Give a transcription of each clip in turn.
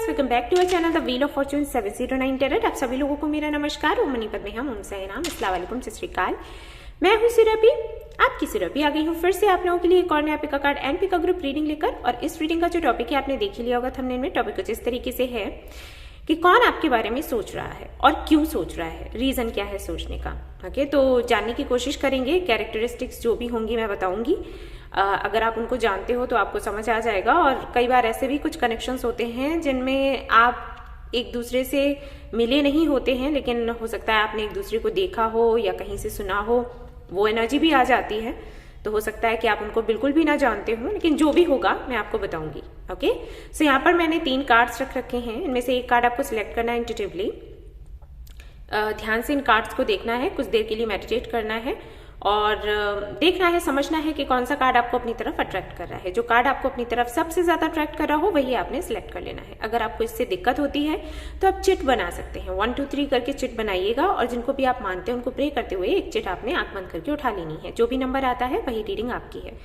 Welcome back to our channel the wheel of fortune 709 tarot. आप सभी लोगों को मेरा नमस्कार। ओम मनी पद्मे हम, ओम साईराम, अस्सलाम वालेकुम, सत श्री अकाल। मैं हूँ सिरपी, आपकी सिरपी आ गई हूँ फिर से आप लोगों के लिए एक और नया pick a card and pick a group reading लेकर। और इस रीडिंग का जो टॉपिक है आपने देख ही लिया होगा थंबनेल में। टॉपिक कुछ इस तरीके से है कि कौन आपके बारे में सोच रहा है और क्यों सोच रहा है, रीजन क्या है सोचने का। ओके, तो जानने की कोशिश करेंगे। कैरेक्टरिस्टिक्स जो भी होंगी मैं बताऊंगी। अगर आप उनको जानते हो तो आपको समझ आ जाएगा। और कई बार ऐसे भी कुछ कनेक्शंस होते हैं जिनमें आप एक दूसरे से मिले नहीं होते हैं, लेकिन हो सकता है आपने एक दूसरे को देखा हो या कहीं से सुना हो, वो एनर्जी भी आ जाती है। तो हो सकता है कि आप उनको बिल्कुल भी ना जानते हो, लेकिन जो भी होगा मैं आपको बताऊंगी। ओके, सो यहाँ पर मैंने 3 कार्ड्स रख रखे हैं। इनमें से एक कार्ड आपको सिलेक्ट करना है इंट्यूटिवली। ध्यान से इन कार्ड्स को देखना है, कुछ देर के लिए मेडिटेट करना है और देखना है, समझना है कि कौन सा कार्ड आपको अपनी तरफ अट्रैक्ट कर रहा है। जो कार्ड आपको अपनी तरफ सबसे ज्यादा अट्रैक्ट कर रहा हो वही आपने सिलेक्ट कर लेना है। अगर आपको इससे दिक्कत होती है तो आप चिट बना सकते हैं। 1 2 3 करके चिट बनाइएगा और जिनको भी आप मानते हैं उनको प्रे करते हुए एक चिट आपने आंख बंद करके उठा लेनी है। जो भी नंबर आता है वही रीडिंग आपकी है।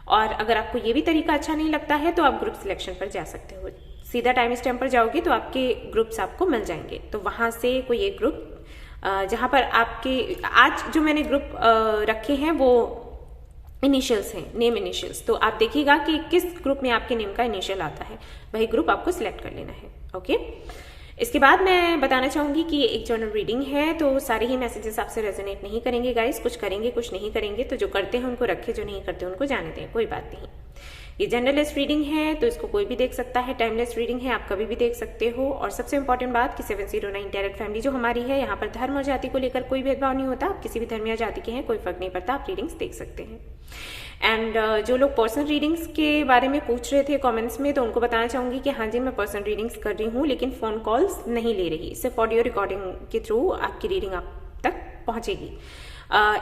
और अगर आपको ये भी तरीका अच्छा नहीं लगता है तो आप ग्रुप सिलेक्शन पर जा सकते हो। सीधा टाइम स्टैम्प पर जाओगे तो आपके ग्रुप्स आपको मिल जाएंगे। तो वहां से कोई एक ग्रुप जहां पर आपके आज जो मैंने ग्रुप रखे हैं वो इनिशियल्स हैं, नेम इनिशियल्स। तो आप देखिएगा कि किस ग्रुप में आपके नेम का इनिशियल आता है, वही ग्रुप आपको सिलेक्ट कर लेना है। ओके, इसके बाद मैं बताना चाहूंगी कि ये एक जनरल रीडिंग है, तो सारे ही मैसेजेस आपसे रेजोनेट नहीं करेंगे गाइस। कुछ करेंगे कुछ नहीं करेंगे, तो जो करते हैं उनको रखे, जो नहीं करते उनको जाने दें, कोई बात नहीं। ये जनरलेस रीडिंग है तो इसको कोई भी देख सकता है। टाइमलेस रीडिंग है, आप कभी भी देख सकते हो। और सबसे इंपॉर्टेंट बात कि 709 टैरोट फैमिली जो हमारी है, यहाँ पर धर्म और जाति को लेकर कोई भेदभाव नहीं होता। आप किसी भी धर्म या जाति के हैं, कोई फर्क नहीं पड़ता, आप रीडिंग्स देख सकते हैं। एंड जो लोग पर्सनल रीडिंग्स के बारे में पूछ रहे थे कमेंट्स में, तो उनको बताना चाहूंगी कि हाँ जी, मैं पर्सनल रीडिंग्स कर रही हूँ, लेकिन फोन कॉल्स नहीं ले रही। सिर्फ ऑडियो रिकॉर्डिंग के थ्रू आपकी रीडिंग आप तक पहुंचेगी।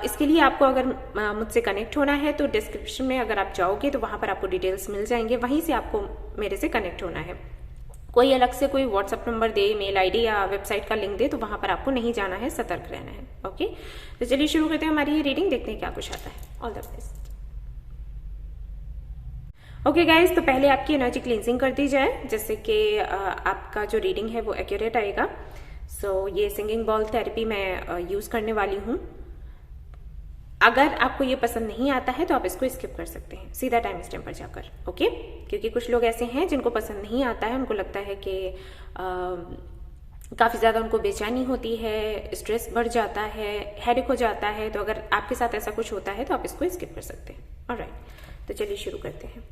इसके लिए आपको अगर मुझसे कनेक्ट होना है तो डिस्क्रिप्शन में अगर आप जाओगे तो वहां पर आपको डिटेल्स मिल जाएंगे, वहीं से आपको मेरे से कनेक्ट होना है। कोई अलग से कोई व्हाट्सएप नंबर दे, मेल आईडी या वेबसाइट का लिंक दे, तो वहां पर आपको नहीं जाना है, सतर्क रहना है। ओके, तो चलिए शुरू करते हैं हमारी ये रीडिंग, देखते हैं क्या कुछ आता है। All the best. Okay guys, तो पहले आपकी एनर्जी क्लींजिंग कर दी जाए, जिससे कि आपका जो रीडिंग है वो एक्यूरेट आएगा। सो ये सिंगिंग बॉल थेरेपी मैं यूज करने वाली हूँ। अगर आपको ये पसंद नहीं आता है तो आप इसको स्किप कर सकते हैं सीधा टाइम स्टैम्प पर जाकर। ओके, क्योंकि कुछ लोग ऐसे हैं जिनको पसंद नहीं आता है, उनको लगता है कि काफ़ी ज़्यादा उनको बेचैनी होती है, स्ट्रेस बढ़ जाता है, हेडेक हो जाता है। तो अगर आपके साथ ऐसा कुछ होता है तो आप इसको स्किप कर सकते हैं। ऑलराइट, तो चलिए शुरू करते हैं।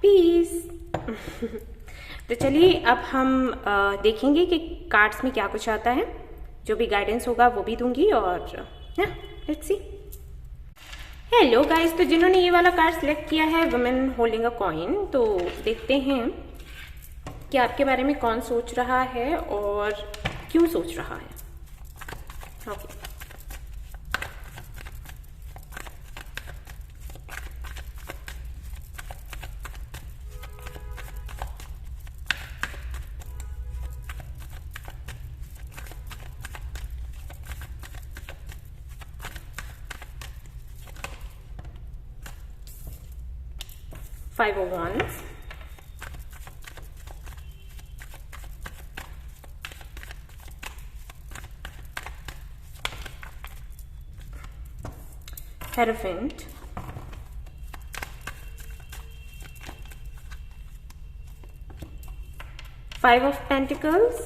पीस। तो चलिए अब हम देखेंगे कि कार्ड्स में क्या कुछ आता है। जो भी गाइडेंस होगा वो भी दूंगी। और लेट्स सी। हेलो गाइस, तो जिन्होंने ये वाला कार्ड सिलेक्ट किया है, वुमेन होल्डिंग अ कॉइन, तो देखते हैं कि आपके बारे में कौन सोच रहा है और क्यों सोच रहा है। Okay, Five of Wands, Hierophant, 5 of Pentacles,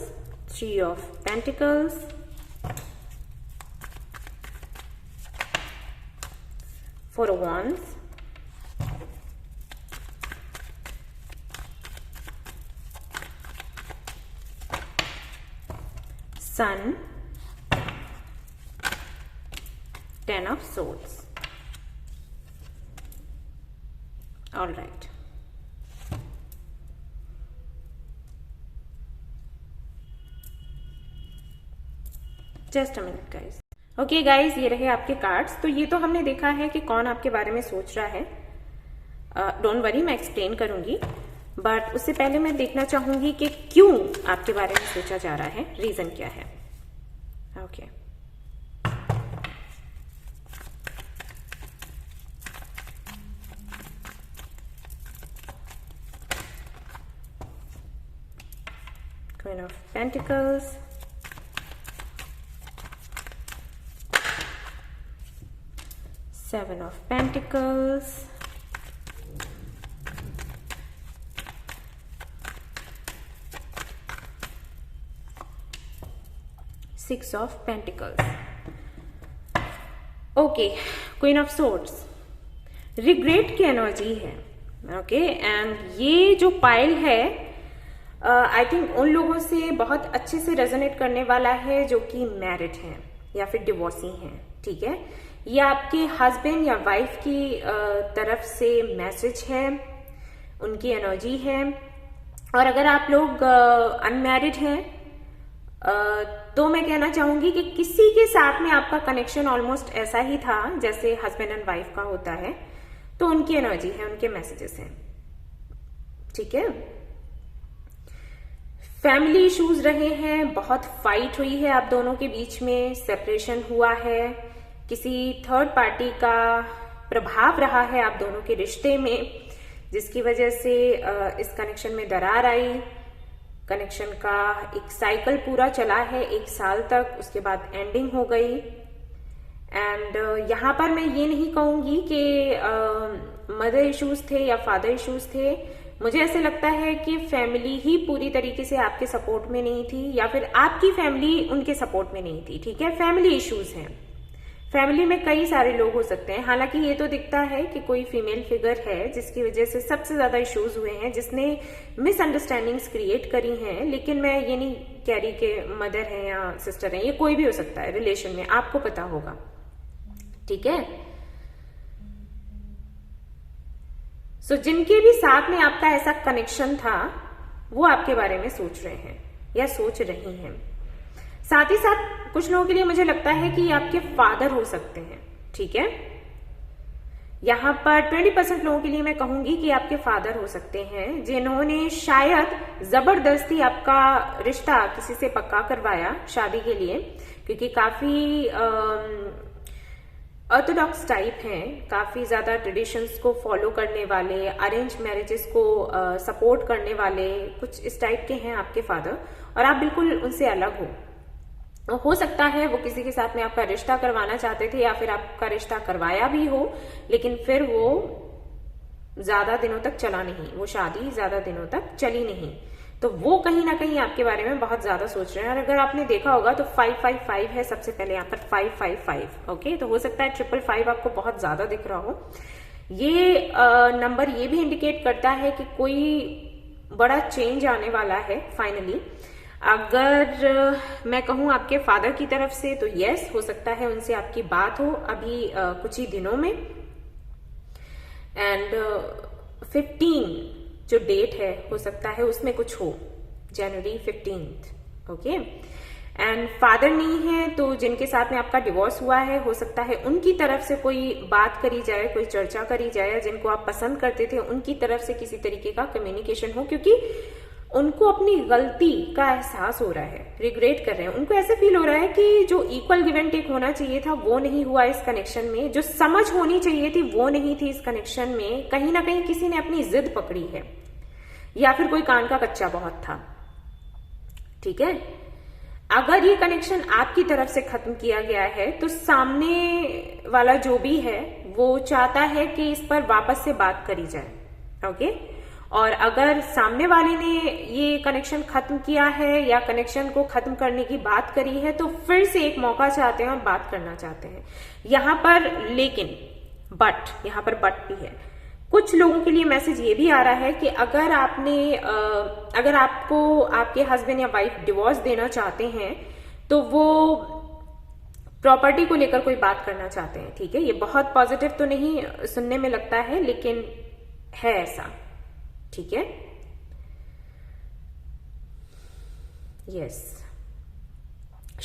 3 of Pentacles, Four of Wands, Sun, 10 of Swords. All right. Just a minute guys. Okay guys, ये रहे आपके कार्ड्स। तो ये तो हमने देखा है कि कौन आपके बारे में सोच रहा है। डोंट वरी, मैं एक्सप्लेन करूंगी, बट उससे पहले मैं देखना चाहूंगी कि क्यों आपके बारे में सोचा जा रहा है, रीजन क्या है। Okay Queen of Pentacles, Seven of Pentacles, Six of Pentacles. Okay, Queen of Swords, regret की एनर्जी है। ओके, एंड ये जो पाइल है आई थिंक उन लोगों से बहुत अच्छे से रेजोनेट करने वाला है जो कि मैरिड हैं या फिर डिवोर्सी हैं। ठीक है, ये आपके हस्बैंड या वाइफ की तरफ से मैसेज है, उनकी एनर्जी है। और अगर आप लोग अनमैरिड हैं तो मैं कहना चाहूंगी कि किसी के साथ में आपका कनेक्शन ऑलमोस्ट ऐसा ही था जैसे हस्बैंड एंड वाइफ का होता है, तो उनकी एनर्जी है, उनके मैसेजेस हैं। ठीक है, फैमिली इश्यूज रहे हैं, बहुत फाइट हुई है आप दोनों के बीच में, सेपरेशन हुआ है, किसी थर्ड पार्टी का प्रभाव रहा है आप दोनों के रिश्ते में, जिसकी वजह से इस कनेक्शन में दरार आई। कनेक्शन का एक साइकिल पूरा चला है 1 साल तक, उसके बाद एंडिंग हो गई। एंड यहाँ पर मैं ये नहीं कहूंगी कि मदर इश्यूज थे या फादर इश्यूज थे। मुझे ऐसे लगता है कि फैमिली ही पूरी तरीके से आपके सपोर्ट में नहीं थी या फिर आपकी फैमिली उनके सपोर्ट में नहीं थी। ठीक है, फैमिली इश्यूज हैं, फैमिली में कई सारे लोग हो सकते हैं। हालांकि ये तो दिखता है कि कोई फीमेल फिगर है जिसकी वजह से सबसे ज्यादा इश्यूज हुए हैं, जिसने मिसअंडरस्टैंडिंग्स क्रिएट करी हैं। लेकिन मैं ये नहीं कह रही कि मदर है या सिस्टर है, ये कोई भी हो सकता है रिलेशन में, आपको पता होगा। ठीक है, सो जिनके भी साथ में आपका ऐसा कनेक्शन था वो आपके बारे में सोच रहे हैं या सोच रही हैं। साथ ही साथ कुछ लोगों के लिए मुझे लगता है कि आपके फादर हो सकते हैं। ठीक है, यहां पर 20% लोगों के लिए मैं कहूंगी कि आपके फादर हो सकते हैं, जिन्होंने शायद जबरदस्ती आपका रिश्ता किसी से पक्का करवाया शादी के लिए, क्योंकि काफी ऑर्थोडॉक्स टाइप हैं, काफी ज्यादा ट्रेडिशंस को फॉलो करने वाले, अरेंज मैरिजेस को सपोर्ट करने वाले, कुछ इस टाइप के हैं आपके फादर, और आप बिल्कुल उनसे अलग हो सकता है वो किसी के साथ में आपका रिश्ता करवाना चाहते थे या फिर आपका रिश्ता करवाया भी हो, लेकिन फिर वो ज्यादा दिनों तक चला नहीं, वो शादी ज्यादा दिनों तक चली नहीं। तो वो कहीं ना कहीं आपके बारे में बहुत ज्यादा सोच रहे हैं। और अगर आपने देखा होगा तो 555 है सबसे पहले यहाँ पर, 555। ओके, तो हो सकता है 555 आपको बहुत ज्यादा दिख रहा हो। ये नंबर ये भी इंडिकेट करता है कि कोई बड़ा चेंज आने वाला है फाइनली। अगर मैं कहूं आपके फादर की तरफ से तो यस, हो सकता है उनसे आपकी बात हो अभी कुछ ही दिनों में। एंड 15 जो डेट है हो सकता है उसमें कुछ हो, जनवरी 15। ओके, एंड फादर नहीं है तो जिनके साथ में आपका डिवोर्स हुआ है, हो सकता है उनकी तरफ से कोई बात करी जाए, कोई चर्चा करी जाए, जिनको आप पसंद करते थे उनकी तरफ से किसी तरीके का कम्युनिकेशन हो, क्योंकि उनको अपनी गलती का एहसास हो रहा है, रिग्रेट कर रहे हैं। उनको ऐसे फील हो रहा है कि जो इक्वल गिव एंड टेक होना चाहिए था वो नहीं हुआ इस कनेक्शन में, जो समझ होनी चाहिए थी वो नहीं थी इस कनेक्शन में। कहीं ना कहीं किसी ने अपनी जिद पकड़ी है या फिर कोई कान का कच्चा बहुत था। ठीक है, अगर ये कनेक्शन आपकी तरफ से खत्म किया गया है तो सामने वाला जो भी है वो चाहता है कि इस पर वापस से बात करी जाए। ओके, और अगर सामने वाले ने ये कनेक्शन खत्म किया है या कनेक्शन को खत्म करने की बात करी है तो फिर से एक मौका चाहते हैं और बात करना चाहते हैं। यहां पर लेकिन यहां पर बट भी है। कुछ लोगों के लिए मैसेज ये भी आ रहा है कि अगर अगर आपको आपके हस्बैंड या वाइफ डिवोर्स देना चाहते हैं तो वो प्रॉपर्टी को लेकर कोई बात करना चाहते हैं। ठीक है, ये बहुत पॉजिटिव तो नहीं सुनने में लगता है लेकिन है ऐसा। ठीक है, यस,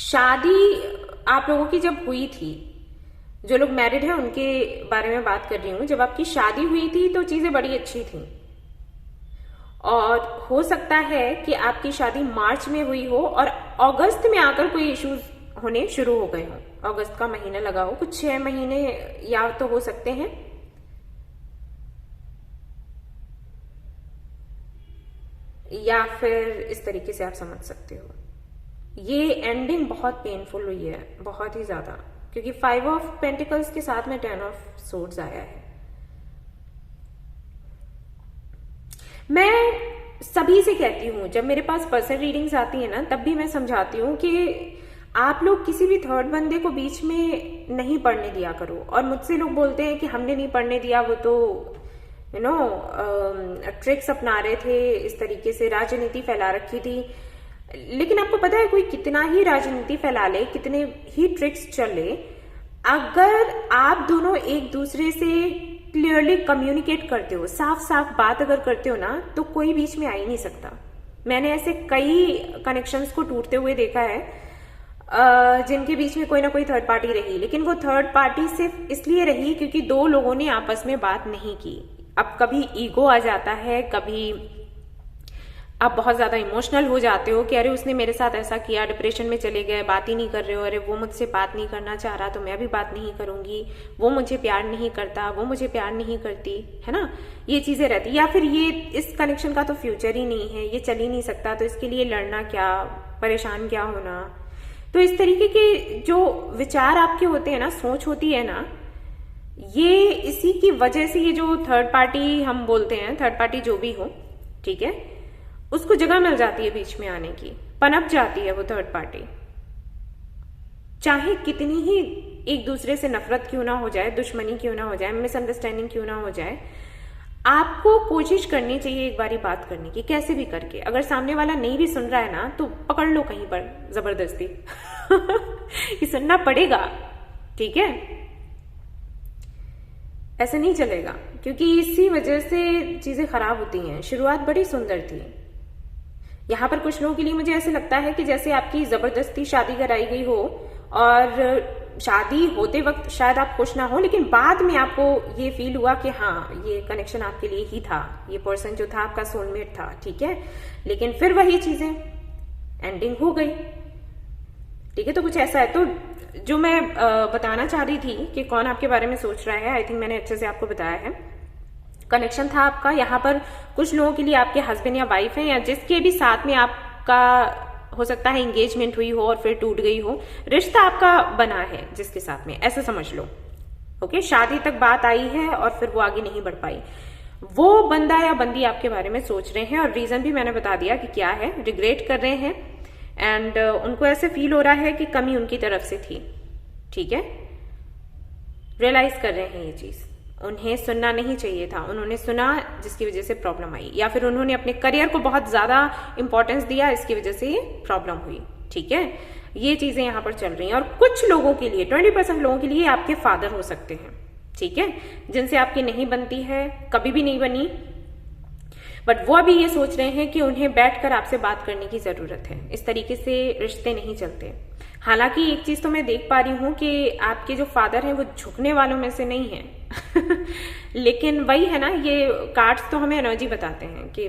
शादी आप लोगों की जब हुई थी, जो लोग मैरिड हैं उनके बारे में बात कर रही हूं, जब आपकी शादी हुई थी तो चीजें बड़ी अच्छी थी और हो सकता है कि आपकी शादी मार्च में हुई हो और अगस्त में आकर कोई इश्यूज होने शुरू हो गए हो। अगस्त का महीना लगा हो, कुछ 6 महीने या तो हो सकते हैं, या फिर इस तरीके से आप समझ सकते हो। ये एंडिंग बहुत पेनफुल हुई है, बहुत ही ज्यादा, क्योंकि 5 ऑफ पेंटिकल्स के साथ में 10 ऑफ सोर्ड्स आया है। मैं सभी से कहती हूं, जब मेरे पास पर्सनल रीडिंग्स आती है ना, तब भी मैं समझाती हूं कि आप लोग किसी भी थर्ड बंदे को बीच में नहीं पढ़ने दिया करो। और मुझसे लोग बोलते हैं कि हमने नहीं पढ़ने दिया, वो तो ट्रिक्स अपना रहे थे, इस तरीके से राजनीति फैला रखी थी। लेकिन आपको पता है, कोई कितना ही राजनीति फैला ले, कितने ही ट्रिक्स चले, अगर आप दोनों एक दूसरे से क्लियरली कम्युनिकेट करते हो, साफ साफ बात अगर करते हो ना, तो कोई बीच में आ ही नहीं सकता। मैंने ऐसे कई कनेक्शंस को टूटते हुए देखा है जिनके बीच में कोई ना कोई थर्ड पार्टी रही, लेकिन वो थर्ड पार्टी सिर्फ इसलिए रही क्योंकि 2 लोगों ने आपस में बात नहीं की। अब कभी ईगो आ जाता है, कभी आप बहुत ज्यादा इमोशनल हो जाते हो कि अरे उसने मेरे साथ ऐसा किया, डिप्रेशन में चले गए, बात ही नहीं कर रहे हो, अरे वो मुझसे बात नहीं करना चाह रहा तो मैं भी बात नहीं करूंगी, वो मुझे प्यार नहीं करता, वो मुझे प्यार नहीं करती, है ना, ये चीजें रहती। या फिर ये इस कनेक्शन का तो फ्यूचर ही नहीं है, ये चल ही नहीं सकता, तो इसके लिए लड़ना क्या, परेशान क्या होना। तो इस तरीके के जो विचार आपके होते हैं ना, सोच होती है ना, ये इसी की वजह से ये जो थर्ड पार्टी हम बोलते हैं, थर्ड पार्टी जो भी हो, ठीक है, उसको जगह मिल जाती है बीच में आने की, पनप जाती है वो थर्ड पार्टी। चाहे कितनी ही एक दूसरे से नफरत क्यों ना हो जाए, दुश्मनी क्यों ना हो जाए, मिसअंडरस्टैंडिंग क्यों ना हो जाए, आपको कोशिश करनी चाहिए एक बारी बात करने की, कैसे भी करके। अगर सामने वाला नहीं भी सुन रहा है ना, तो पकड़ लो कहीं पर जबरदस्ती ये सुनना पड़ेगा, ठीक है, ऐसे नहीं चलेगा, क्योंकि इसी वजह से चीजें खराब होती हैं। शुरुआत बड़ी सुंदर थी। यहां पर कुछ लोगों के लिए मुझे ऐसे लगता है कि जैसे आपकी जबरदस्ती शादी कराई गई हो, और शादी होते वक्त शायद आप खुश ना हो, लेकिन बाद में आपको ये फील हुआ कि हाँ, ये कनेक्शन आपके लिए ही था, ये पर्सन जो था आपका सोलमेट था, ठीक है, लेकिन फिर वही चीजें एंडिंग हो गई, ठीक है। तो कुछ ऐसा है। तो जो मैं बताना चाह रही थी कि कौन आपके बारे में सोच रहा है, आई थिंक मैंने अच्छे से आपको बताया है। कनेक्शन था आपका, यहाँ पर कुछ लोगों के लिए आपके हस्बैंड या वाइफ है, या जिसके भी साथ में आपका हो सकता है एंगेजमेंट हुई हो और फिर टूट गई हो, रिश्ता आपका बना है जिसके साथ में, ऐसा समझ लो, ओके। शादी तक बात आई है और फिर वो आगे नहीं बढ़ पाई। वो बंदा या बंदी आपके बारे में सोच रहे हैं, और रीजन भी मैंने बता दिया कि क्या है, रिग्रेट कर रहे हैं, एंड उनको ऐसे फील हो रहा है कि कमी उनकी तरफ से थी, ठीक है, रियलाइज कर रहे हैं ये चीज। उन्हें सुनना नहीं चाहिए था, उन्होंने सुना जिसकी वजह से प्रॉब्लम आई, या फिर उन्होंने अपने करियर को बहुत ज्यादा इंपॉर्टेंस दिया, इसकी वजह से ये प्रॉब्लम हुई, ठीक है। ये चीजें यहां पर चल रही हैं। और कुछ लोगों के लिए, 20% लोगों के लिए आपके फादर हो सकते हैं, ठीक है, जिनसे आपकी नहीं बनती है, कभी भी नहीं बनी, बट वो अभी ये सोच रहे हैं कि उन्हें बैठकर आपसे बात करने की जरूरत है। इस तरीके से रिश्ते नहीं चलते। हालांकि एक चीज तो मैं देख पा रही हूं कि आपके जो फादर हैं वो झुकने वालों में से नहीं है लेकिन वही है ना, ये कार्ड्स तो हमें एनर्जी बताते हैं कि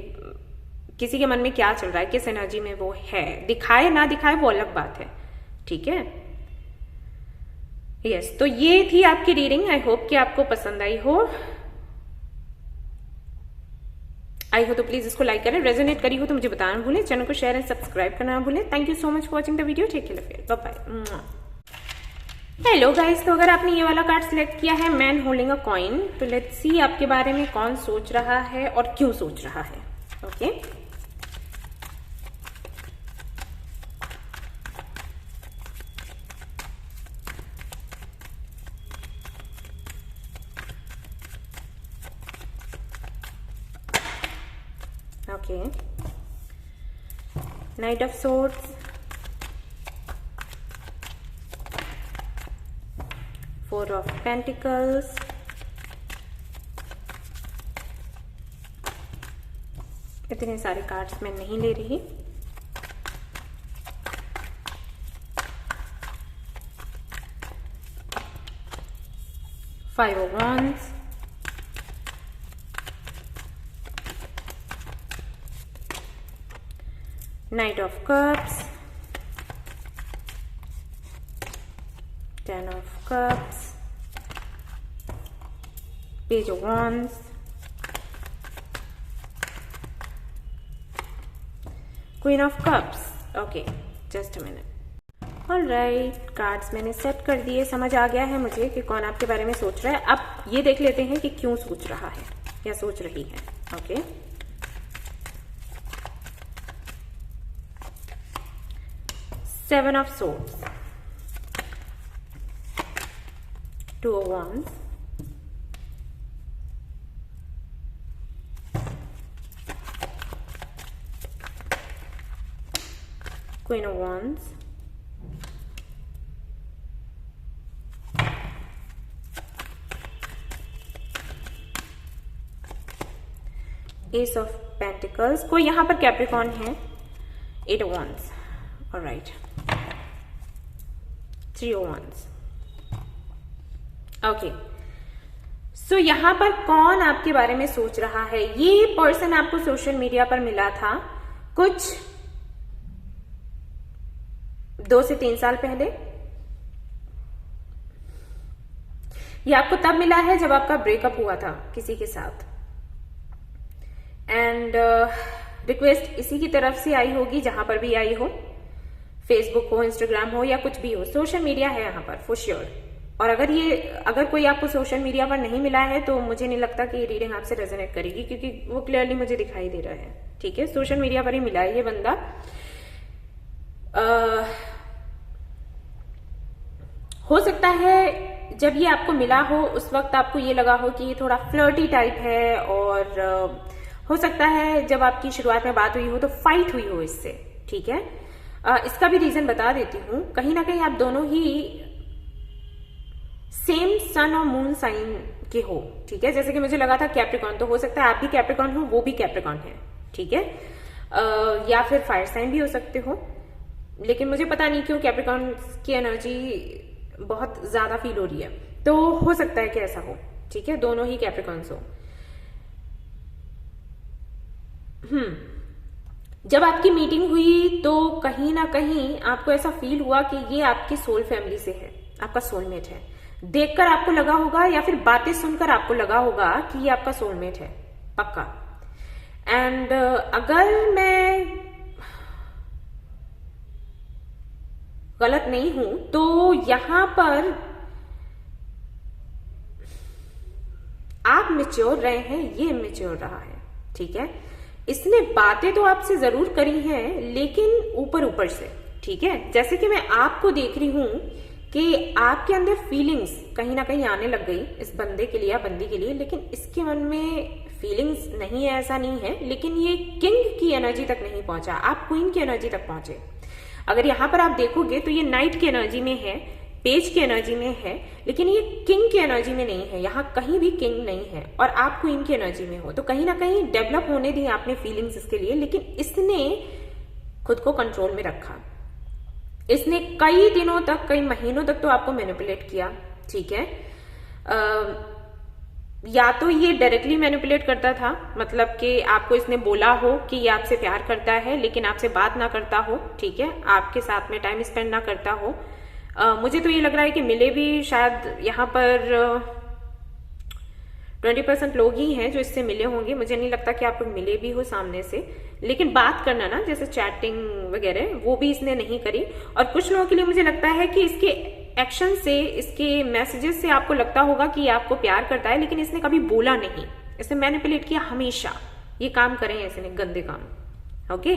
किसी के मन में क्या चल रहा है, किस एनर्जी में वो है। दिखाए ना दिखाए वो अलग बात है, ठीक है। यस, तो ये थी आपकी रीडिंग। आई होप कि आपको पसंद आई हो। आई हो तो प्लीज इसको लाइक करें, रेजोनेट करी हो तो मुझे बताना भूलें, चैनल को शेयर एंड सब्सक्राइब करना भूलें। Thank you so much for watching the video. Take care, bye bye. Hello guys, तो अगर आपने ये वाला कार्ड सिलेक्ट किया है मैन होल्डिंग अ कॉइन, तो लेट्स सी आपके बारे में कौन सोच रहा है और क्यों सोच रहा है। Okay okay, night of swords, four of pentacles, इतने सारे कार्ड्स मैं नहीं ले रही। Five of wands, Knight of Cups, Ten of Cups, Page of Wands, Queen of Cups. Okay, just a minute. Alright, cards मैंने सेट कर दिए, समझ आ गया है मुझे कि कौन आपके बारे में सोच रहा है। अब ये देख लेते हैं कि क्यों सोच रहा है या सोच रही है। Okay Seven of Swords, Two of Wands, Queen of Wands, Ace of Pentacles, कोई यहाँ पर कैप्रिकॉर्न है, Eight of Wands, alright, Three of Wands. Okay, so यहां पर कौन आपके बारे में सोच रहा है? ये पर्सन आपको सोशल मीडिया पर मिला था कुछ 2 से 3 साल पहले। ये आपको तब मिला है जब आपका ब्रेकअप हुआ था किसी के साथ, एंड रिक्वेस्ट इसी की तरफ से आई होगी, जहां पर भी आई हो, फेसबुक हो, इंस्टाग्राम हो या कुछ भी हो, सोशल मीडिया है यहाँ पर फॉर श्योर। और अगर कोई आपको सोशल मीडिया पर नहीं मिला है तो मुझे नहीं लगता कि ये रीडिंग आपसे रेजोनेट करेगी, क्योंकि वो क्लियरली मुझे दिखाई दे रहा है। ठीक है, सोशल मीडिया पर ही मिला है ये बंदा। हो सकता है जब ये आपको मिला हो उस वक्त आपको ये लगा हो कि ये थोड़ा फ्लर्टी टाइप है, और हो सकता है जब आपकी शुरुआत में बात हुई हो तो फाइट हुई हो इससे। ठीक है, इसका भी रीजन बता देती हूं। कहीं ना कहीं आप दोनों ही सेम सन और मून साइन के हो। ठीक है, जैसे कि मुझे लगा था कैप्रिकॉर्न, तो हो सकता है आप भी कैप्रिकॉर्न हो, वो भी कैप्रिकॉर्न है। ठीक है, या फिर फायर साइन भी हो सकते हो, लेकिन मुझे पता नहीं क्यों कैप्रिकॉर्न की एनर्जी बहुत ज्यादा फील हो रही है, तो हो सकता है कि ऐसा हो। ठीक है, दोनों ही कैप्रिकॉर्न्स हो। जब आपकी मीटिंग हुई तो कहीं ना कहीं आपको ऐसा फील हुआ कि ये आपकी सोल फैमिली से है, आपका सोलमेट है। देखकर आपको लगा होगा या फिर बातें सुनकर आपको लगा होगा कि ये आपका सोलमेट है पक्का। एंड अगर मैं गलत नहीं हूं तो यहां पर आप मैच्योर रहे हैं, ये मैच्योर रहा है। ठीक है, इसने बातें तो आपसे जरूर करी हैं, लेकिन ऊपर ऊपर से। ठीक है, जैसे कि मैं आपको देख रही हूं कि आपके अंदर फीलिंग्स कहीं ना कहीं आने लग गई इस बंदे के लिए या बंदी के लिए, लेकिन इसके मन में फीलिंग्स नहीं है, ऐसा नहीं है, लेकिन ये किंग की एनर्जी तक नहीं पहुंचा, आप क्वीन की एनर्जी तक पहुंचे। अगर यहां पर आप देखोगे तो ये नाइट की एनर्जी में है, पेज की एनर्जी में है, लेकिन ये किंग की एनर्जी में नहीं है, यहाँ कहीं भी किंग नहीं है, और आप क्वीन की एनर्जी में हो। तो कहीं ना कहीं डेवलप होने दी आपने फीलिंग्स इसके लिए, लेकिन इसने खुद को कंट्रोल में रखा। इसने कई दिनों तक, कई महीनों तक तो आपको मैनिपुलेट किया। ठीक है, या तो ये डायरेक्टली मैनिपुलेट करता था, मतलब कि आपको इसने बोला हो कि ये आपसे प्यार करता है लेकिन आपसे बात ना करता हो। ठीक है, आपके साथ में टाइम स्पेंड ना करता हो। मुझे तो ये लग रहा है कि मिले भी शायद यहाँ पर 20% लोग ही हैं जो इससे मिले होंगे। मुझे नहीं लगता कि आप लोग मिले भी हो सामने से, लेकिन बात करना ना, जैसे चैटिंग वगैरह, वो भी इसने नहीं करी। और कुछ लोगों के लिए मुझे लगता है कि इसके एक्शन से, इसके मैसेजेस से आपको लगता होगा कि ये आपको प्यार करता है, लेकिन इसने कभी बोला नहीं, इसने मैनिपुलेट किया हमेशा। ये काम करें इसने, गंदे काम। ओके,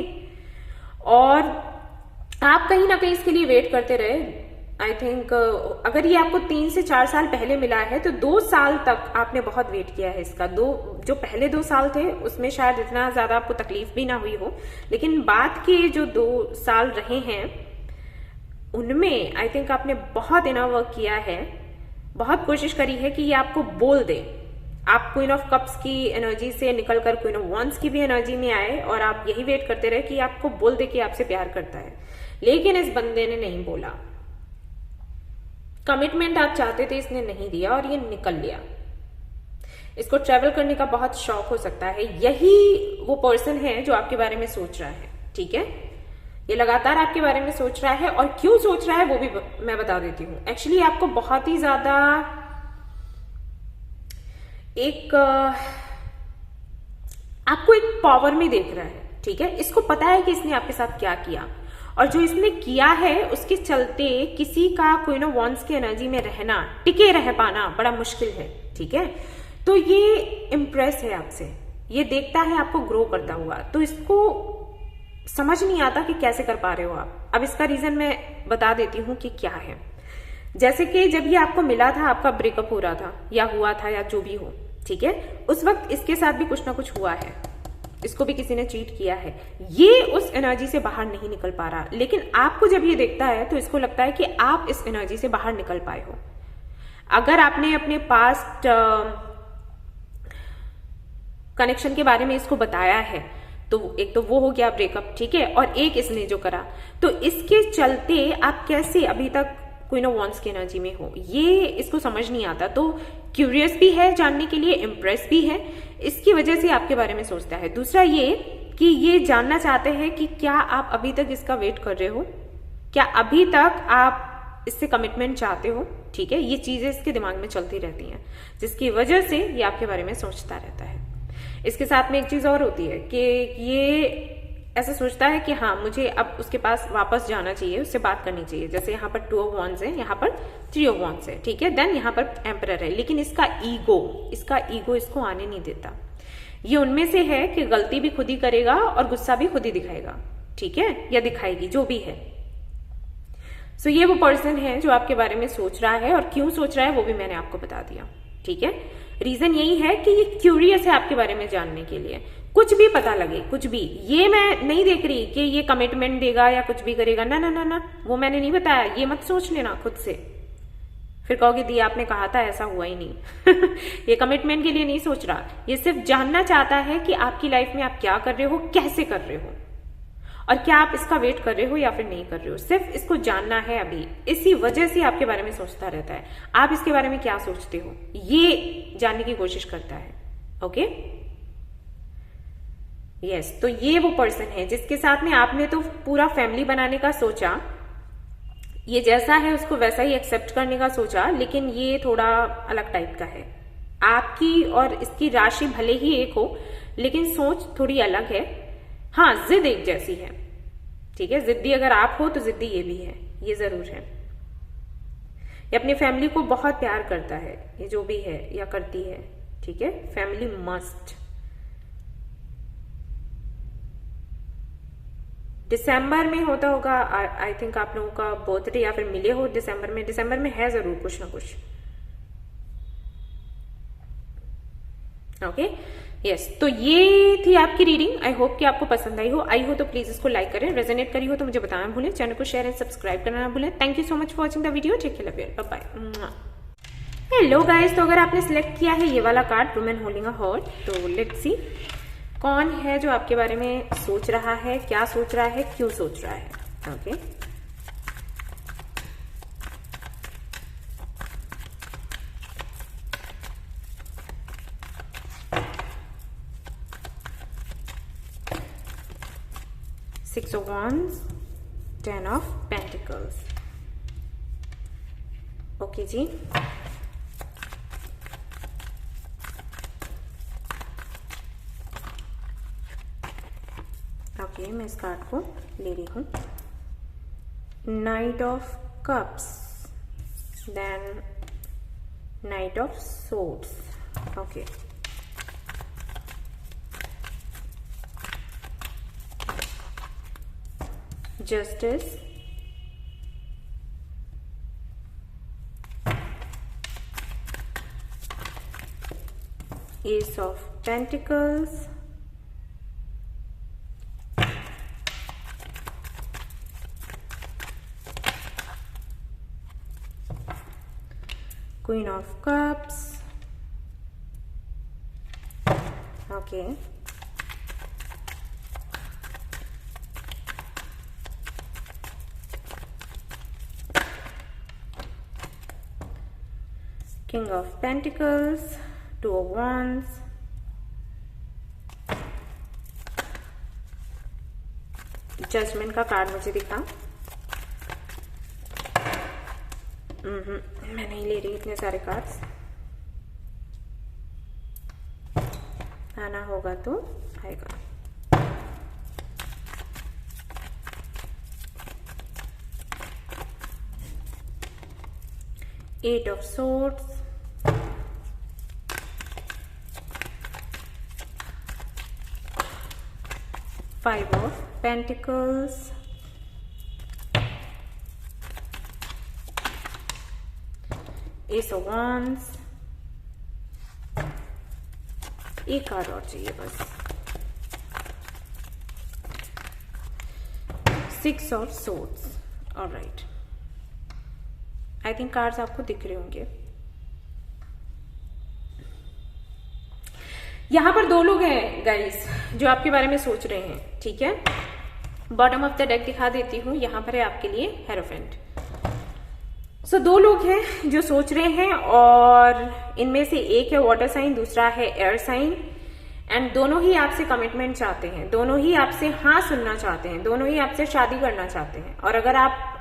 और आप कहीं ना कहीं इसके लिए वेट करते रहे। आई थिंक अगर ये आपको 3 से 4 साल पहले मिला है तो 2 साल तक आपने बहुत वेट किया है इसका। जो पहले 2 साल थे उसमें शायद इतना ज्यादा आपको तकलीफ भी ना हुई हो, लेकिन बाद के जो 2 साल रहे हैं उनमें आई थिंक आपने बहुत इनर वर्क किया है, बहुत कोशिश करी है कि ये आपको बोल दे। आप क्वीन ऑफ कप्स की एनर्जी से निकलकर क्वीन ऑफ वॉन्ड्स की भी एनर्जी में आए और आप यही वेट करते रहे कि आपको बोल दे कि आपसे प्यार करता है, लेकिन इस बंदे ने नहीं बोला। कमिटमेंट आप चाहते थे, इसने नहीं दिया और ये निकल लिया। इसको ट्रैवल करने का बहुत शौक हो सकता है। यही वो पर्सन है जो आपके बारे में सोच रहा है, ठीक है। ये लगातार आपके बारे में सोच रहा है, और क्यों सोच रहा है वो भी मैं बता देती हूँ। एक्चुअली आपको बहुत ही ज्यादा आपको एक पावर में देख रहा है, ठीक है। इसको पता है कि इसने आपके साथ क्या किया, और जो इसने किया है उसके चलते किसी का क्वीन ऑफ वॉन्ड्स की एनर्जी में रहना, टिके रह पाना बड़ा मुश्किल है, ठीक है। तो ये इम्प्रेस है आपसे, ये देखता है आपको ग्रो करता हुआ, तो इसको समझ नहीं आता कि कैसे कर पा रहे हो आप। अब इसका रीजन मैं बता देती हूँ कि क्या है। जैसे कि जब ये आपको मिला था, आपका ब्रेकअप हो रहा था या हुआ था या जो भी हो, ठीक है, उस वक्त इसके साथ भी कुछ ना कुछ हुआ है, इसको भी किसी ने चीट किया है। ये उस एनर्जी से बाहर नहीं निकल पा रहा, लेकिन आपको जब ये देखता है तो इसको लगता है कि आप इस एनर्जी से बाहर निकल पाए हो। अगर आपने अपने पास्ट कनेक्शन के बारे में इसको बताया है तो एक तो वो हो गया ब्रेकअप, ठीक है, और एक इसने जो करा, तो इसके चलते आप कैसे अभी तक क्वीन ऑफ वॉन्ड्स की एनर्जी में हो, ये इसको समझ नहीं आता। तो क्यूरियस भी है जानने के लिए, इम्प्रेस भी है, इसकी वजह से आपके बारे में सोचता है। दूसरा ये कि ये जानना चाहते हैं कि क्या आप अभी तक इसका वेट कर रहे हो, क्या अभी तक आप इससे कमिटमेंट चाहते हो, ठीक है। ये चीजें इसके दिमाग में चलती रहती हैं, जिसकी वजह से ये आपके बारे में सोचता रहता है। इसके साथ में एक चीज और होती है कि ये ऐसा सोचता है कि हाँ, मुझे अब उसके पास वापस जाना चाहिए, उससे बात करनी चाहिए। जैसे यहाँ पर 2 ऑफ वॉन्ड्स है, यहाँ पर 3 ऑफ वॉन्ड्स है, ठीक है, देन यहाँ पर एम्परर है, लेकिन इसका ईगो इसको आने नहीं देता। ये उनमें से है कि गलती भी खुद ही करेगा और गुस्सा भी खुद ही दिखाएगा, ठीक है, या दिखाएगी, जो भी है। सो ये वो पर्सन है जो आपके बारे में सोच रहा है, और क्यों सोच रहा है वो भी मैंने आपको बता दिया, ठीक है। रीजन यही है कि ये क्यूरियस है आपके बारे में जानने के लिए, कुछ भी पता लगे, कुछ भी। ये मैं नहीं देख रही कि ये कमिटमेंट देगा या कुछ भी करेगा, ना ना ना ना, वो मैंने नहीं बताया, ये मत सोच लेना खुद से, फिर कहोगे दी आपने कहा था, ऐसा हुआ ही नहीं। ये कमिटमेंट के लिए नहीं सोच रहा, ये सिर्फ जानना चाहता है कि आपकी लाइफ में आप क्या कर रहे हो, कैसे कर रहे हो, और क्या आप इसका वेट कर रहे हो या फिर नहीं कर रहे हो। सिर्फ इसको जानना है अभी, इसी वजह से आपके बारे में सोचता रहता है। आप इसके बारे में क्या सोचते हो ये जानने की कोशिश करता है, ओके। यस, तो ये वो पर्सन है जिसके साथ में आपने तो पूरा फैमिली बनाने का सोचा, ये जैसा है उसको वैसा ही एक्सेप्ट करने का सोचा, लेकिन ये थोड़ा अलग टाइप का है। आपकी और इसकी राशि भले ही एक हो, लेकिन सोच थोड़ी अलग है। हाँ, जिद एक जैसी है, ठीक है, जिद्दी अगर आप हो तो जिद्दी ये भी है, ये जरूर है। ये अपनी फैमिली को बहुत प्यार करता है, ये जो भी है या करती है, ठीक है, फैमिली मस्ट। दिसंबर में होता होगा आई थिंक आप लोगों का बर्थडे, या फिर मिले हो दिसंबर में है जरूर कुछ ना कुछ, ओके। यस, तो ये थी आपकी रीडिंग। आई होप कि आपको पसंद आई हो तो प्लीज इसको लाइक करें, रेजोनेट करी हो तो मुझे बताना भूलें, चैनल को शेयर एंड सब्सक्राइब करना ना भूलें। Thank you so much for watching the video, take care, love you, bye bye. Hello guys, तो अगर आपने सिलेक्ट किया है ये वाला card, women holding a heart, तो लेट्स सी कौन है जो आपके बारे में सोच रहा है, क्या सोच रहा है, क्यों सोच रहा है, okay. Six of Wands, 10 of Pentacles, okay जी। ओके, मैं इस कार्ड को ले रही हूं। Knight of cups, then Knight of Swords. Okay. Justice. Ace of Pentacles. Queen of Cups. Okay. King of Pentacles. Two of Wands. Judgement का card मुझे दिखा। मैं नहीं ले रही इतने सारे कार्ड्स, आना होगा तो आएगा। Eight of Swords, Five of Pentacles, Ace of Wands, एक कार्ड और चाहिए बस। Six of Swords, alright. I think cards आपको दिख रहे होंगे। यहां पर दो लोग हैं गाइस जो आपके बारे में सोच रहे हैं, ठीक है। बॉटम ऑफ द डेक दिखा देती हूं, यहां पर है आपके लिए हेरोफेंट। सो दो लोग हैं जो सोच रहे हैं, और इनमें से एक है वाटर साइन, दूसरा है एयर साइन, एंड दोनों ही आपसे कमिटमेंट चाहते हैं, दोनों ही आपसे हाँ सुनना चाहते हैं, दोनों ही आपसे शादी करना चाहते हैं। और अगर आप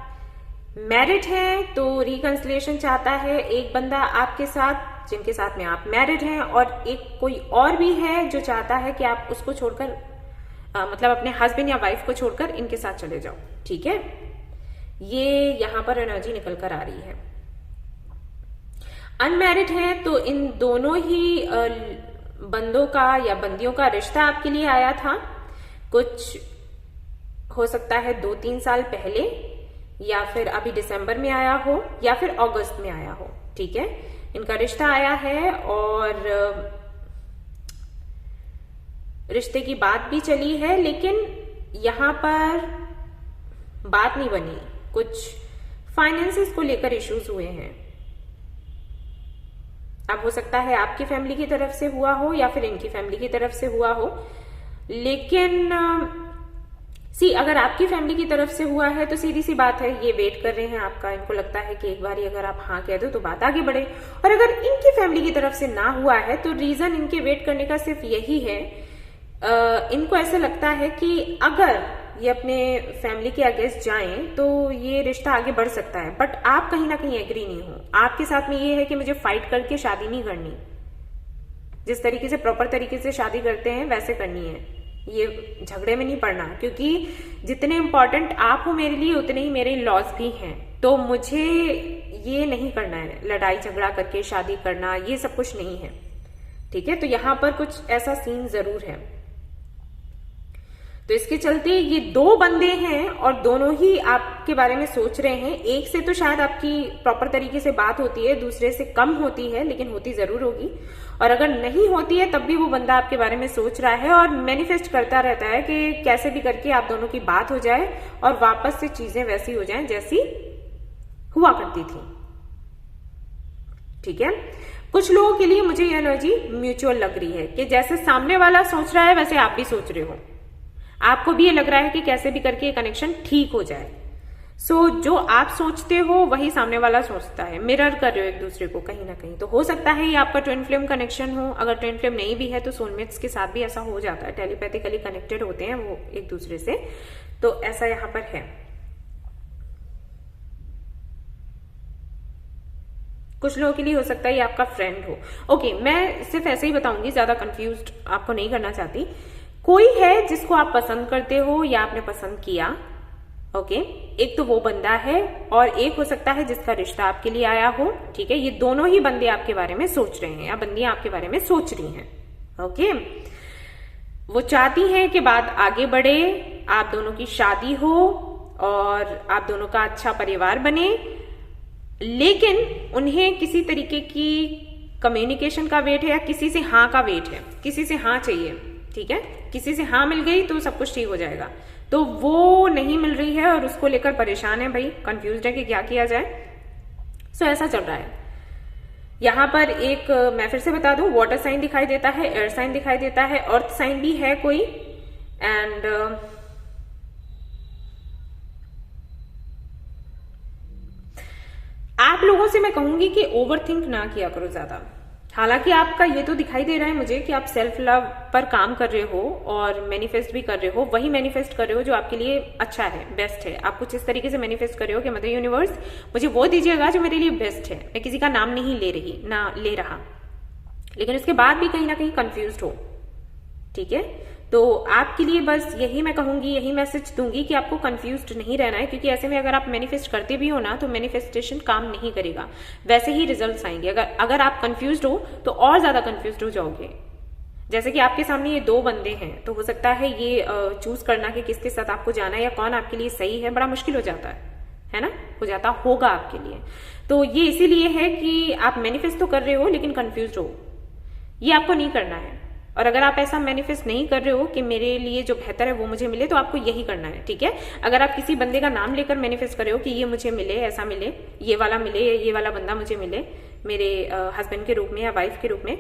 मैरिड हैं तो रिकंसिलिएशन चाहता है एक बंदा आपके साथ जिनके साथ में आप मैरिड हैं, और एक कोई और भी है जो चाहता है कि आप उसको छोड़कर मतलब अपने हस्बैंड या वाइफ को छोड़कर इनके साथ चले जाओ, ठीक है। ये यहां पर एनर्जी निकल कर आ रही है। अनमैरिड है तो इन दोनों ही बंदों का या बंदियों का रिश्ता आपके लिए आया था, कुछ हो सकता है 2-3 साल पहले, या फिर अभी दिसंबर में आया हो, या फिर अगस्त में आया हो, ठीक है। इनका रिश्ता आया है और रिश्ते की बात भी चली है, लेकिन यहां पर बात नहीं बनी, कुछ फाइनेंसेस को लेकर इश्यूज हुए हैं। अब हो सकता है आपकी फैमिली की तरफ से हुआ हो या फिर इनकी फैमिली की तरफ से हुआ हो, लेकिन अगर आपकी फैमिली की तरफ से हुआ है तो सीधी सी बात है, ये वेट कर रहे हैं आपका। इनको लगता है कि एक बार अगर आप हाँ कह दो तो बात आगे बढ़े। और अगर इनकी फैमिली की तरफ से ना हुआ है तो रीजन इनके वेट करने का सिर्फ यही है, इनको ऐसा लगता है कि अगर ये अपने फैमिली के अगेंस्ट जाएं तो ये रिश्ता आगे बढ़ सकता है, बट आप कहीं ना कहीं एग्री नहीं हो। आपके साथ में ये है कि मुझे फाइट करके शादी नहीं करनी, जिस तरीके से प्रॉपर तरीके से शादी करते हैं वैसे करनी है, ये झगड़े में नहीं पड़ना, क्योंकि जितने इंपॉर्टेंट आप हो मेरे लिए उतने ही मेरे लॉज भी हैं। तो मुझे ये नहीं करना है, लड़ाई झगड़ा करके शादी करना, ये सब कुछ नहीं है, ठीक है। तो यहां पर कुछ ऐसा सीन जरूर है। तो इसके चलते ये दो बंदे हैं और दोनों ही आपके बारे में सोच रहे हैं। एक से तो शायद आपकी प्रॉपर तरीके से बात होती है, दूसरे से कम होती है, लेकिन होती जरूर होगी। और अगर नहीं होती है तब भी वो बंदा आपके बारे में सोच रहा है और मैनिफेस्ट करता रहता है कि कैसे भी करके आप दोनों की बात हो जाए और वापस से चीजें वैसी हो जाएं जैसी हुआ करती थी, ठीक है। कुछ लोगों के लिए मुझे ये एनर्जी म्यूचुअल लग रही है कि जैसे सामने वाला सोच रहा है वैसे आप भी सोच रहे हो, आपको भी ये लग रहा है कि कैसे भी करके ये कनेक्शन ठीक हो जाए। जो आप सोचते हो वही सामने वाला सोचता है, मिरर कर रहे हो एक दूसरे को कहीं ना कहीं। तो हो सकता है ये आपका ट्विन फ्लेम कनेक्शन हो, अगर ट्विन फ्लेम नहीं भी है तो सोलमेट्स के साथ भी ऐसा हो जाता है, टेलीपैथिकली कनेक्टेड होते हैं वो एक दूसरे से, तो ऐसा यहां पर है। कुछ लोगों के लिए हो सकता है ये आपका फ्रेंड हो। ओके, मैं सिर्फ ऐसे ही बताऊंगी, ज्यादा कंफ्यूज आपको नहीं करना चाहती। कोई है जिसको आप पसंद करते हो या आपने पसंद किया, ओके एक तो वो बंदा है और एक हो सकता है जिसका रिश्ता आपके लिए आया हो, ठीक है। ये दोनों ही बंदे आपके बारे में सोच रहे हैं या बंदियां आपके बारे में सोच रही हैं, ओके। वो चाहती हैं कि बात आगे बढ़े, आप दोनों की शादी हो और आप दोनों का अच्छा परिवार बने, लेकिन उन्हें किसी तरीके की कम्युनिकेशन का वेट है या किसी से हाँ का वेट है, किसी से हाँ चाहिए, ठीक है। किसी से हाँ मिल गई तो सब कुछ ठीक हो जाएगा, तो वो नहीं मिल रही है और उसको लेकर परेशान है भाई, कंफ्यूज्ड है कि क्या किया जाए। सो ऐसा चल रहा है। यहां पर एक मैं फिर से बता दूं, वाटर साइन दिखाई देता है, एयर साइन दिखाई देता है, अर्थ साइन भी है कोई, एंड आप लोगों से मैं कहूंगी कि ओवरथिंक ना किया करो ज्यादा। हालांकि आपका ये तो दिखाई दे रहा है मुझे कि आप सेल्फ लव पर काम कर रहे हो और मैनिफेस्ट भी कर रहे हो, वही मैनिफेस्ट कर रहे हो जो आपके लिए अच्छा है, बेस्ट है। आप कुछ इस तरीके से मैनिफेस्ट कर रहे हो कि मदर यूनिवर्स मुझे वो दीजिएगा जो मेरे लिए बेस्ट है। मैं किसी का नाम नहीं ले रहा, लेकिन उसके बाद भी कहीं ना कहीं कंफ्यूज्ड हो, ठीक है। तो आपके लिए बस यही मैं कहूंगी, यही मैसेज दूंगी कि आपको कंफ्यूज्ड नहीं रहना है, क्योंकि ऐसे में अगर आप मैनिफेस्ट करते भी हो ना तो मैनिफेस्टेशन काम नहीं करेगा, वैसे ही रिजल्ट्स आएंगे। अगर आप कंफ्यूज्ड हो तो और ज्यादा कंफ्यूज्ड हो जाओगे। जैसे कि आपके सामने ये दो बंदे हैं, तो हो सकता है ये चूज करना कि किसके साथ आपको जाना है या कौन आपके लिए सही है, बड़ा मुश्किल हो जाता है ना, हो जाता होगा आपके लिए। तो ये इसीलिए है कि आप मैनिफेस्ट तो कर रहे हो लेकिन कंफ्यूज्ड हो, ये आपको नहीं करना है। और अगर आप ऐसा मैनिफेस्ट नहीं कर रहे हो कि मेरे लिए जो बेहतर है वो मुझे मिले, तो आपको यही करना है, ठीक है। अगर आप किसी बंदे का नाम लेकर मैनिफेस्ट कर रहे हो कि ये मुझे मिले, ऐसा मिले, ये वाला मिले, ये वाला बंदा मुझे मिले, मेरे हस्बैंड के रूप में या वाइफ के रूप में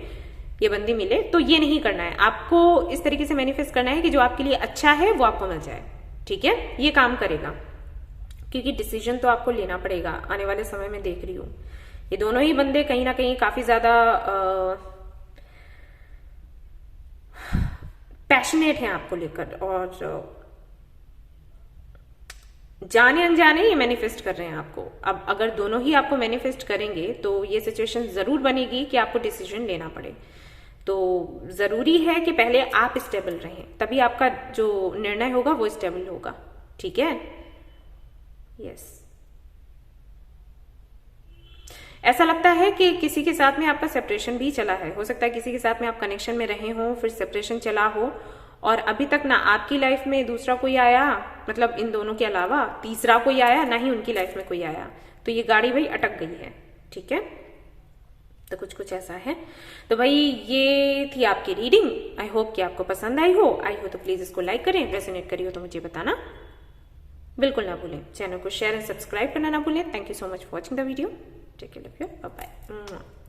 ये बंदी मिले, तो ये नहीं करना है। आपको इस तरीके से मैनिफेस्ट करना है कि जो आपके लिए अच्छा है वो आपको मिल जाए, ठीक है। ये काम करेगा, क्योंकि डिसीजन तो आपको लेना पड़ेगा आने वाले समय में। देख रही हूं ये दोनों ही बंदे कहीं ना कहीं काफी ज्यादा पैशनेट हैं आपको लेकर, और जाने अनजाने ये मैनिफेस्ट कर रहे हैं आपको। अब अगर दोनों ही आपको मैनिफेस्ट करेंगे तो ये सिचुएशन जरूर बनेगी कि आपको डिसीजन लेना पड़े। तो जरूरी है कि पहले आप स्टेबल रहें, तभी आपका जो निर्णय होगा वो स्टेबल होगा, ठीक है। यस, ऐसा लगता है कि किसी के साथ में आपका सेपरेशन भी चला है। हो सकता है किसी के साथ में आप कनेक्शन में रहे हो, फिर सेपरेशन चला हो, और अभी तक ना आपकी लाइफ में दूसरा कोई आया, मतलब इन दोनों के अलावा तीसरा कोई आया, ना ही उनकी लाइफ में कोई आया। तो ये गाड़ी भाई अटक गई है, ठीक है। तो कुछ ऐसा है। तो भाई ये थी आपकी रीडिंग। आई होप कि आपको पसंद आई हो तो प्लीज इसको लाइक करें, रेजोनेट करी हो तो मुझे बताना बिल्कुल ना भूलें। चैनल को शेयर एंड सब्सक्राइब करना ना भूलें। Thank you so much for watching the video. Take care, love you, bye bye.